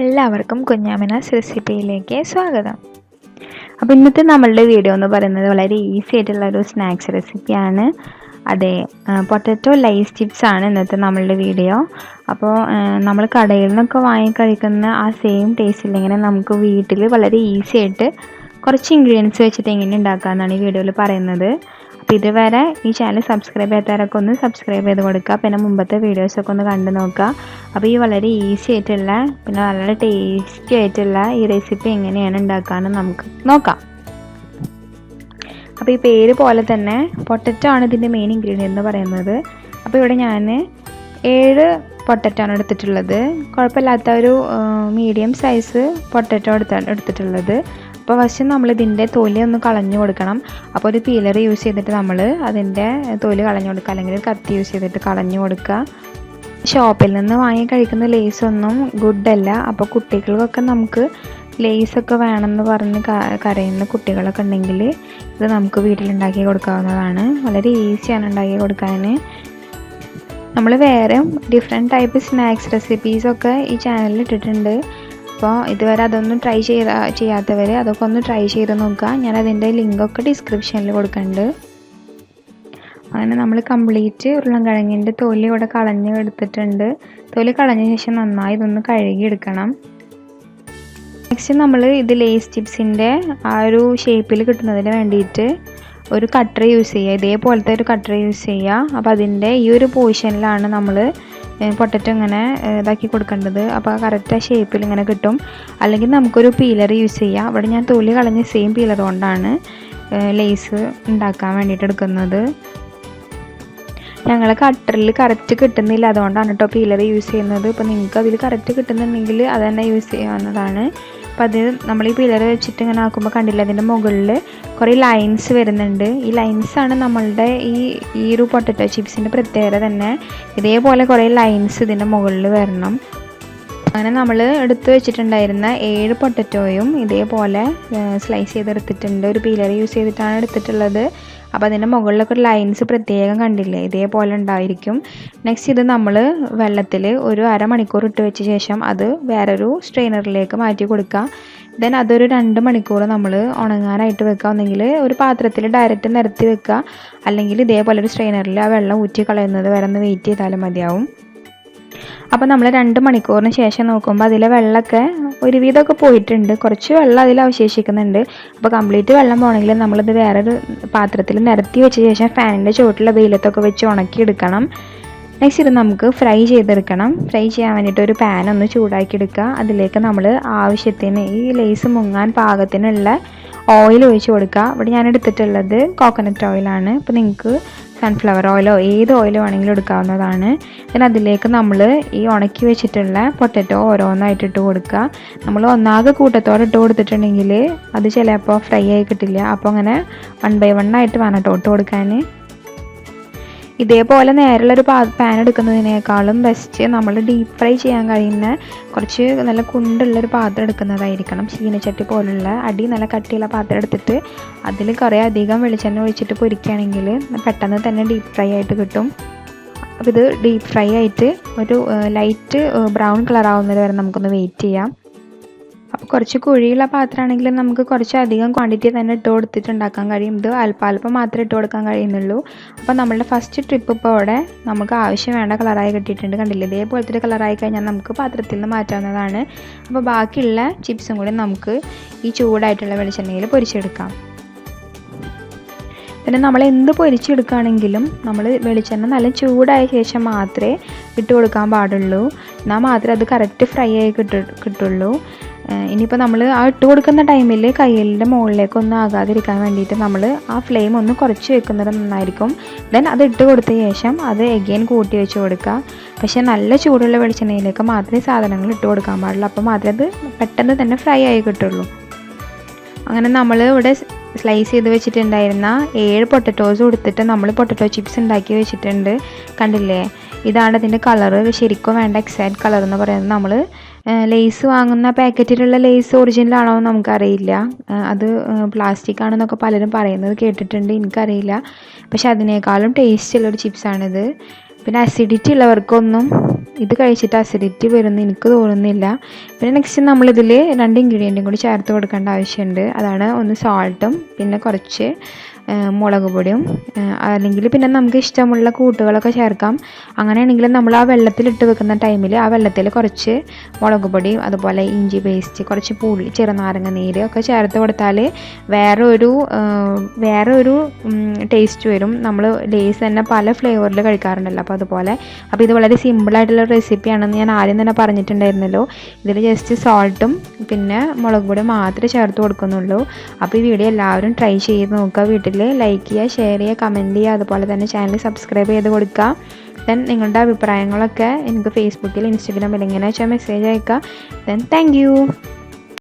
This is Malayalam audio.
എല്ലാവർക്കും കുഞ്ഞാമിനാസ് റെസിപ്പിയിലേക്ക് സ്വാഗതം. അപ്പോൾ ഇന്നത്തെ നമ്മളുടെ വീഡിയോ എന്ന് പറയുന്നത് വളരെ ഈസി ആയിട്ടുള്ള ഒരു സ്നാക്സ് റെസിപ്പിയാണ്. അതെ, പൊട്ടറ്റോ ലൈസ് ചിപ്സ് ആണ് ഇന്നത്തെ നമ്മളുടെ വീഡിയോ. അപ്പോൾ നമ്മൾ കടയിൽ നിന്നൊക്കെ വാങ്ങി കഴിക്കുന്ന ആ സെയിം ടേസ്റ്റിൽ ഇങ്ങനെ നമുക്ക് വീട്ടിൽ വളരെ ഈസി ആയിട്ട് കുറച്ച് ഇൻഗ്രീഡിയൻസ് വെച്ചിട്ട് എങ്ങനെ ഉണ്ടാക്കാമെന്നാണ് ഈ വീഡിയോയിൽ പറയുന്നത്. അപ്പോൾ ഇതുവരെ ഈ ചാനൽ സബ്സ്ക്രൈബ് ചെയ്യാത്തവരൊക്കെ ഒന്ന് സബ്സ്ക്രൈബ് ചെയ്ത് കൊടുക്കുക, പിന്നെ മുമ്പത്തെ വീഡിയോസൊക്കെ ഒന്ന് കണ്ടു നോക്കുക. അപ്പോൾ ഈ വളരെ ഈസി ആയിട്ടുള്ള പിന്നെ വളരെ ടേസ്റ്റി ആയിട്ടുള്ള ഈ റെസിപ്പി എങ്ങനെയാണ് ഉണ്ടാക്കാമെന്ന് നമുക്ക് നോക്കാം. അപ്പോൾ ഈ പേര് പോലെ തന്നെ പൊട്ടറ്റോ ആണ് ഇതിൻ്റെ മെയിൻ ഇൻഗ്രീഡിയൻ്റ് എന്ന് പറയുന്നത്. അപ്പോൾ ഇവിടെ ഞാൻ 7 പൊട്ടറ്റോ ആണ് എടുത്തിട്ടുള്ളത്. കുഴപ്പമില്ലാത്ത ഒരു മീഡിയം സൈസ് പൊട്ടറ്റോ എടുത്തിട്ടുള്ളത്. അപ്പോൾ ഫസ്റ്റ് നമ്മളിതിൻ്റെ തൊലി ഒന്ന് കളഞ്ഞു കൊടുക്കണം. അപ്പോൾ ഒരു പീലർ യൂസ് ചെയ്തിട്ട് നമ്മൾ അതിൻ്റെ തൊലി കളഞ്ഞു കൊടുക്കുക, അല്ലെങ്കിൽ ഒരു കത്തി യൂസ് ചെയ്തിട്ട് കളഞ്ഞു കൊടുക്കുക. ഷോപ്പിൽ നിന്ന് വാങ്ങി കഴിക്കുന്ന ലേസൊന്നും ഗുഡല്ല. അപ്പോൾ കുട്ടികൾക്കൊക്കെ നമുക്ക് ലേസൊക്കെ വേണമെന്ന് പറഞ്ഞ് കരയുന്ന കുട്ടികളൊക്കെ ഉണ്ടെങ്കിൽ ഇത് നമുക്ക് വീട്ടിലുണ്ടാക്കി കൊടുക്കാവുന്നതാണ്. വളരെ ഈസിയാണ് ഉണ്ടാക്കി കൊടുക്കാൻ. നമ്മൾ വേറെ ഡിഫറെൻറ്റ് ടൈപ്പ് സ്നാക്സ് റെസിപ്പീസൊക്കെ ഈ ചാനലിൽ ഇട്ടിട്ടുണ്ട്. അപ്പോൾ ഇതുവരെ അതൊന്നും ട്രൈ ചെയ്യാത്തവർ അതൊക്കെ ഒന്ന് ട്രൈ ചെയ്ത് നോക്കുക. ഞാനതിൻ്റെ ലിങ്കൊക്കെ ഡിസ്ക്രിപ്ഷനിൽ കൊടുക്കുന്നുണ്ട്. അങ്ങനെ നമ്മൾ കംപ്ലീറ്റ് ഉരുളൻകിഴങ്ങിൻ്റെ തൊലി ഇവിടെ കളഞ്ഞ് എടുത്തിട്ടുണ്ട്. തൊലി കളഞ്ഞ ശേഷം നന്നായി ഇതൊന്ന് കഴുകി എടുക്കണം. നെക്സ്റ്റ് നമ്മൾ ഇത് ലേസ് ചിപ്സിൻ്റെ ആ ഒരു ഷേപ്പിൽ കിട്ടുന്നതിന് വേണ്ടിയിട്ട് ഒരു കട്ടർ യൂസ് ചെയ്യുക. ഇതേപോലത്തെ ഒരു കട്ടർ യൂസ് ചെയ്യുക. അപ്പോൾ അതിൻ്റെ ഈ ഒരു പോർഷനിലാണ് നമ്മൾ പൊട്ടറ്റോ ഇങ്ങനെ ഇതാക്കി കൊടുക്കേണ്ടത്. അപ്പോൾ കറക്റ്റ് ആ ഷേപ്പിൽ ഇങ്ങനെ കിട്ടും. അല്ലെങ്കിൽ നമുക്കൊരു പീലർ യൂസ് ചെയ്യാം. അവിടെ ഞാൻ തൊലി കളഞ്ഞ സെയിം പീലർ കൊണ്ടാണ് ലേസ് ഉണ്ടാക്കാൻ വേണ്ടിയിട്ട് എടുക്കുന്നത്. ഞങ്ങൾ കട്ടറിൽ കറക്റ്റ് കിട്ടുന്നില്ല, അതുകൊണ്ടാണ് കേട്ടോ പീലർ യൂസ് ചെയ്യുന്നത്. ഇപ്പോൾ നിങ്ങൾക്ക് അതിൽ കറക്റ്റ് കിട്ടുന്നുണ്ടെങ്കിൽ അത് തന്നെ യൂസ് ചെയ്യാവുന്നതാണ്. അപ്പോൾ അത് നമ്മൾ ഈ പീലർ വെച്ചിട്ട് ഇങ്ങനെ ആക്കുമ്പോൾ കണ്ടില്ല, അതിൻ്റെ മുകളിൽ കുറേ ലൈൻസ് വരുന്നുണ്ട്. ഈ ലൈൻസാണ് നമ്മളുടെ ഈ ഒരു പൊട്ടറ്റോ ചിപ്സിൻ്റെ പ്രത്യേകത തന്നെ. ഇതേപോലെ കുറേ ലൈൻസ് ഇതിൻ്റെ മുകളിൽ വരണം. അങ്ങനെ നമ്മൾ എടുത്ത് വെച്ചിട്ടുണ്ടായിരുന്ന 7 പൊട്ടറ്റോയും ഇതേപോലെ സ്ലൈസ് ചെയ്തെടുത്തിട്ടുണ്ട്. ഒരു പീലർ യൂസ് ചെയ്തിട്ടാണ് എടുത്തിട്ടുള്ളത്. അപ്പോൾ അതിൻ്റെ മുകളിലൊക്കെ ഒരു ലൈൻസ് പ്രത്യേകം കണ്ടില്ലേ, ഇതേപോലെ ഉണ്ടായിരിക്കും. നെക്സ്റ്റ് ഇത് നമ്മൾ വെള്ളത്തിൽ ഒരു അരമണിക്കൂർ ഇട്ട് വെച്ച ശേഷം അത് വേറൊരു സ്ട്രെയിനറിലേക്ക് മാറ്റി കൊടുക്കുക. ദെൻ അതൊരു 2 മണിക്കൂർ നമ്മൾ ഉണങ്ങാനായിട്ട് വെക്കുക. ഒന്നെങ്കിൽ ഒരു പാത്രത്തിൽ ഡയറക്റ്റ് നിരത്തി വെക്കുക, അല്ലെങ്കിൽ ഇതേപോലെ ഒരു സ്ട്രെയിനറിൽ ആ വെള്ളം ഊറ്റി കളയുന്നത് വരെ ഒന്ന് വെയിറ്റ് ചെയ്താലും മതിയാവും. അപ്പോൾ നമ്മൾ 2 മണിക്കൂറിന് ശേഷം നോക്കുമ്പോൾ അതിലെ വെള്ളമൊക്കെ ഒരുവിധമൊക്കെ പോയിട്ടുണ്ട്. കുറച്ച് വെള്ളം അതിൽ അവശേഷിക്കുന്നുണ്ട്. അപ്പോൾ കംപ്ലീറ്റ് വെള്ളം പോകണമെങ്കിൽ നമ്മളിത് വേറൊരു പാത്രത്തിൽ നിരത്തി വെച്ച ശേഷം ഫാനിൻ്റെ ചുവട്ടിലുള്ള വെയിലത്തൊക്കെ വെച്ച് ഉണക്കിയെടുക്കണം. നെക്സ്റ്റ് ഇത് നമുക്ക് ഫ്രൈ ചെയ്തെടുക്കണം. ഫ്രൈ ചെയ്യാൻ വേണ്ടിയിട്ട് ഒരു പാൻ ഒന്ന് ചൂടാക്കി എടുക്കുക. അതിലേക്ക് നമ്മൾ ആവശ്യത്തിന് ഈ ലേസ് മുങ്ങാൻ പാകത്തിനുള്ള ഓയിൽ ഒഴിച്ച് കൊടുക്കുക. ഇവിടെ ഞാൻ എടുത്തിട്ടുള്ളത് കോക്കനട്ട് ഓയിലാണ്. അപ്പോൾ നിങ്ങൾക്ക് സൺഫ്ലവർ ഓയിലോ ഏത് ഓയിൽ വേണമെങ്കിലും എടുക്കാവുന്നതാണ്. പിന്നെ അതിലേക്ക് നമ്മൾ ഈ ഉണക്കി വെച്ചിട്ടുള്ള പൊട്ടറ്റോ ഓരോന്നായിട്ട് ഇട്ട് കൊടുക്കുക. നമ്മൾ ഒന്നാകെ കൂട്ടത്തോടെ ഇട്ട് കൊടുത്തിട്ടുണ്ടെങ്കിൽ അത് ചിലപ്പോൾ ഫ്രൈ ആയി കിട്ടില്ല. അപ്പോൾ അങ്ങനെ 1 by 1 ആയിട്ട് വേണം കേട്ടോ ഇട്ട് കൊടുക്കാൻ. ഇതേപോലെ നേരെയുള്ളൊരു പാൻ എടുക്കുന്നതിനേക്കാളും ബെസ്റ്റ് നമ്മൾ ഡീപ്പ് ഫ്രൈ ചെയ്യാൻ കഴിയുന്ന കുറച്ച് നല്ല കുണ്ടുള്ളൊരു പാത്രം എടുക്കുന്നതായിരിക്കണം. ചീനച്ചട്ടി പോലുള്ള അടി നല്ല കട്ടിയുള്ള പാത്രം എടുത്തിട്ട് അതിൽ കുറേ അധികം വെളിച്ചെണ്ണ ഒഴിച്ചിട്ട് പൊരിക്കുകയാണെങ്കിൽ പെട്ടെന്ന് തന്നെ ഡീപ്പ് ഫ്രൈ ആയിട്ട് കിട്ടും. അപ്പോൾ ഇത് ഡീപ്പ് ഫ്രൈ ആയിട്ട് ഒരു ലൈറ്റ് ബ്രൗൺ കളർ ആവുന്നത് വരെ നമുക്കൊന്ന് വെയിറ്റ് ചെയ്യാം. അപ്പോൾ കുറച്ച് കുഴിയുള്ള പാത്രമാണെങ്കിൽ നമുക്ക് കുറച്ചധികം ക്വാണ്ടിറ്റി തന്നെ ഇട്ട് കൊടുത്തിട്ടുണ്ടാക്കാൻ കഴിയും. ഇത് അല്പം മാത്രമേ ഇട്ട് കൊടുക്കാൻ കഴിയുന്നുള്ളൂ. അപ്പോൾ നമ്മളുടെ ഫസ്റ്റ് ട്രിപ്പ് ഇപ്പോൾ ഇവിടെ നമുക്ക് ആവശ്യം വേണ്ട കളറായി കിട്ടിയിട്ടുണ്ട്. കണ്ടില്ലേ, ഇതേപോലത്തെ ഒരു കളറായി കഴിഞ്ഞാൽ നമുക്ക് പാത്രത്തിൽ നിന്ന് മാറ്റാവുന്നതാണ്. അപ്പോൾ ബാക്കിയുള്ള ചിപ്സും കൂടി നമുക്ക് ഈ ചൂടായിട്ടുള്ള വെളിച്ചെണ്ണയിൽ പൊരിച്ചെടുക്കാം. പിന്നെ നമ്മൾ എന്ത് പൊരിച്ചെടുക്കുകയാണെങ്കിലും നമ്മൾ വെളിച്ചെണ്ണ നല്ല ചൂടായ ശേഷം മാത്രമേ ഇട്ട് കൊടുക്കാൻ പാടുള്ളൂ. എന്നാൽ മാത്രമേ അത് കറക്റ്റ് ഫ്രൈ ആയി കിട്ടുള്ളൂ. ഇനിയിപ്പോൾ നമ്മൾ ആ ഇട്ട് കൊടുക്കുന്ന ടൈമിൽ കയ്യിലിൻ്റെ മുകളിലേക്കൊന്നും ആകാതിരിക്കാൻ വേണ്ടിയിട്ട് നമ്മൾ ആ ഫ്ലെയിം ഒന്ന് കുറച്ച് വെക്കുന്നത് നന്നായിരിക്കും. ദെൻ അത് ഇട്ട് കൊടുത്ത ശേഷം അത് എഗെയിൻ കൂട്ടി വെച്ച് കൊടുക്കുക. പക്ഷേ നല്ല ചൂടുള്ള വെളിച്ചെണ്ണയിലേക്ക് മാത്രമേ സാധനങ്ങൾ ഇട്ട് കൊടുക്കാൻ പാടുള്ളൂ. അപ്പോൾ മാത്രമേ അത് പെട്ടെന്ന് തന്നെ ഫ്രൈ ആയി കിട്ടുള്ളൂ. അങ്ങനെ നമ്മൾ ഇവിടെ സ്ലൈസ് ചെയ്ത് വെച്ചിട്ടുണ്ടായിരുന്ന 7 പൊട്ടറ്റോസ് കൊടുത്തിട്ട് നമ്മൾ പൊട്ടറ്റോ ചിപ്സ് ഉണ്ടാക്കി വെച്ചിട്ടുണ്ട്. കണ്ടില്ലേ, ഇതാണ് അതിൻ്റെ കളറ്. ശരിക്കും വേണ്ട എക്സാക്റ്റ് കളർ എന്ന് പറയുന്നത്. നമ്മൾ ലേസ് വാങ്ങുന്ന പാക്കറ്റിലുള്ള ലേസ് ഒറിജിനലാണോ എന്ന് നമുക്കറിയില്ല. അത് പ്ലാസ്റ്റിക് ആണെന്നൊക്കെ പലരും പറയുന്നത് കേട്ടിട്ടുണ്ട്, എനിക്കറിയില്ല. പക്ഷെ അതിനേക്കാളും ടേസ്റ്റുള്ളൊരു ചിപ്സാണിത്. പിന്നെ അസിഡിറ്റി ഉള്ളവർക്കൊന്നും ഇത് കഴിച്ചിട്ട് അസിഡിറ്റി വരുമെന്ന് എനിക്ക് തോന്നുന്നില്ല. പിന്നെ നെക്സ്റ്റ് നമ്മളിതിൽ 2 ഇൻഗ്രീഡിയൻറ്റും കൂടി ചേർത്ത് കൊടുക്കേണ്ട ആവശ്യമുണ്ട്. അതാണ് ഒന്ന് സാൾട്ടും പിന്നെ കുറച്ച് മുളക് പൊടിയും, അല്ലെങ്കിൽ പിന്നെ നമുക്ക് ഇഷ്ടമുള്ള കൂട്ടുകളൊക്കെ ചേർക്കാം. അങ്ങനെയാണെങ്കിൽ നമ്മൾ ആ വെള്ളത്തിലിട്ട് വെക്കുന്ന ടൈമിൽ ആ വെള്ളത്തിൽ കുറച്ച് മുളക് പൊടിയും അതുപോലെ ഇഞ്ചി പേസ്റ്റ്, കുറച്ച് പുളി, ചെറുനാരങ്ങ നീര് ഒക്കെ ചേർത്ത് കൊടുത്താൽ വേറെ ഒരു ടേസ്റ്റ് വരും. നമ്മൾ ലേസ് തന്നെ പല ഫ്ലേവറിൽ കഴിക്കാറുണ്ടല്ലോ, അപ്പോൾ ഇത് വളരെ സിമ്പിളായിട്ടുള്ള റെസിപ്പിയാണെന്ന് ഞാൻ ആദ്യം തന്നെ പറഞ്ഞിട്ടുണ്ടായിരുന്നല്ലോ. ഇതിൽ ജസ്റ്റ് സാൾട്ടും പിന്നെ മുളക് പൊടി മാത്രമേ ചേർത്ത് കൊടുക്കുന്നുള്ളൂ. അപ്പോൾ ഈ വീഡിയോ എല്ലാവരും ട്രൈ ചെയ്ത് നോക്കുക. വീട്ടിൽ ലൈക്ക് ചെയ്യുക, ഷെയർ ചെയ്യുക, കമൻറ്റ് ചെയ്യുക, അതുപോലെ തന്നെ ചാനൽ സബ്സ്ക്രൈബ് ചെയ്ത് കൊടുക്കുക. ദെൻ നിങ്ങളുടെ അഭിപ്രായങ്ങളൊക്കെ എനിക്ക് ഫേസ്ബുക്കിൽ ഇൻസ്റ്റഗ്രാമിൽ എങ്ങനെയാ വെച്ചാൽ മെസ്സേജ് അയക്കുക. Then thank you.